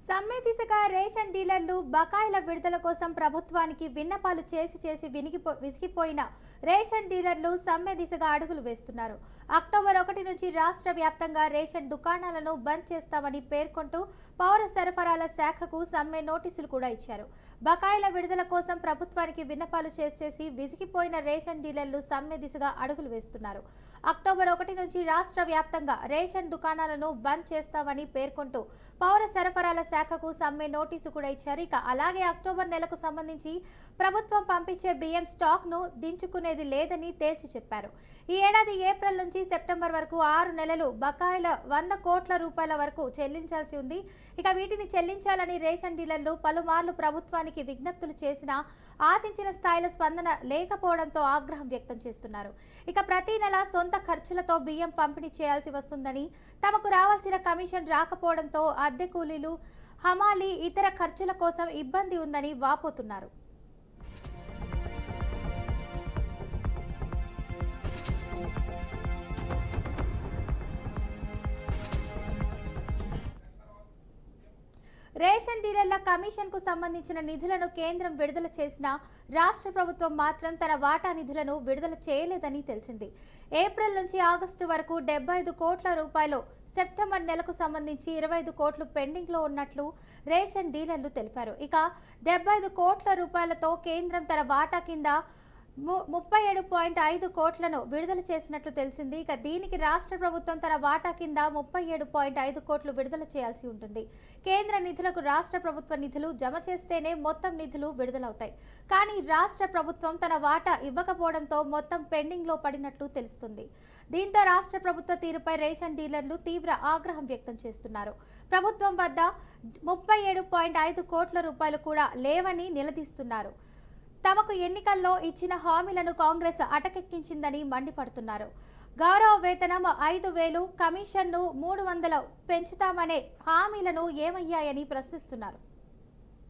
సమ్మె దిశగా రేషన్ డీలర్లు బకాయిల విడుదల కోసం ప్రభుత్వానికి విన్నపాలు చేసి విసిగిపోయిన రేషన్ డీలర్లు సమ్మె దిశగా అడుగులు వేస్తున్నారు. అక్టోబర్ 1 నుంచి రాష్ట్ర వ్యాప్తంగా రేషన్ దుకాణాలను బంద్ చేస్తామని పేర్కొంటూ పౌర సరఫరాల శాఖకు సమ్మె నోటీసులు కూడా ఇచ్చారు. బకాయిల విడుదల కోసం ప్రభుత్వానికి విన్నపాలు చేసి విసిగిపోయిన రేషన్ డీలర్లు సమ్మె దిశగా అడుగులు వేస్తున్నారు. అక్టోబర్ 1 నుంచి రాష్ట్ర వ్యాప్తంగా రేషన్ దుకాణాలను బంద్ చేస్తామని పేర్కొంటూ పౌర సరఫరాల శాఖకు సమ్మె నోటీసు కూడా ఇచ్చారు. ఇక అలాగే అక్టోబర్ నెలకు సంబంధించి ప్రభుత్వం పంపించే బియ్యం స్టాక్ ను దించుకునేది లేదని తేల్చి చెప్పారు. ఈ ఏడాది ఏప్రిల్ నుంచి సెప్టెంబర్ వరకు 6 నెలలు బకాయిల 100 కోట్ల రూపాయల వరకు చెల్లించాల్సి ఉంది. ఇక వీటిని చెల్లించాలని రేషన్ డీలర్లు పలుమార్లు ప్రభుత్వానికి విజ్ఞప్తులు చేసినా ఆశించిన స్థాయిలో స్పందన లేకపోవడంతో ఆగ్రహం వ్యక్తం చేస్తున్నారు. ఇక ప్రతి నెల సొంత ఖర్చులతో బియ్యం పంపిణీ చేయాల్సి వస్తుందని, తమకు రావాల్సిన కమిషన్ రాకపోవడంతో అద్దె కూలీలు, హమాలీ, ఇతర ఖర్చుల కోసం ఇబ్బంది ఉందని వాపోతున్నారు. రేషన్ డీలర్ల కమిషన్ కు సంబంధించిన నిధులను కేంద్రం విడుదల చేసినా రాష్ట్ర ప్రభుత్వం మాత్రం తన వాటా నిధులను విడుదల చేయలేదని తెలిసింది. ఏప్రిల్ నుంచి ఆగస్టు వరకు 75 కోట్ల రూపాయలు, సెప్టెంబర్ నెలకు సంబంధించి 25 కోట్లు పెండింగ్ లో ఉన్నట్లు రేషన్ డీలర్లు తెలిపారు. ఇక 75 కోట్ల రూపాయలతో కేంద్రం తన వాటా కింద 37.5 కోట్లను విడుదల చేసినట్లు తెలిసింది. ఇక దీనికి రాష్ట్ర ప్రభుత్వం తన వాటా కింద 37.5 కోట్లు విడుదల చేయాల్సి ఉంటుంది. కేంద్ర నిధులకు రాష్ట్ర ప్రభుత్వ నిధులు జమ చేస్తేనే మొత్తం నిధులు విడుదలవుతాయి. కానీ రాష్ట్ర ప్రభుత్వం తన వాటా ఇవ్వకపోవడంతో మొత్తం పెండింగ్ లో పడినట్లు తెలుస్తుంది. దీంతో రాష్ట్ర ప్రభుత్వ తీరుపై రేషన్ డీలర్లు తీవ్ర ఆగ్రహం వ్యక్తం చేస్తున్నారు. ప్రభుత్వం వద్ద 37.5 కోట్ల రూపాయలు కూడా లేవని నిలదీస్తున్నారు. తమకు ఎన్నికల్లో ఇచ్చిన హామీలను కాంగ్రెస్ అటకెక్కించిందని మండిపడుతున్నారు. గౌరవ వేతనం 5,000, కమిషన్ను 300 పెంచుతామనే హామీలను ఏమయ్యాయని ప్రశ్నిస్తున్నారు.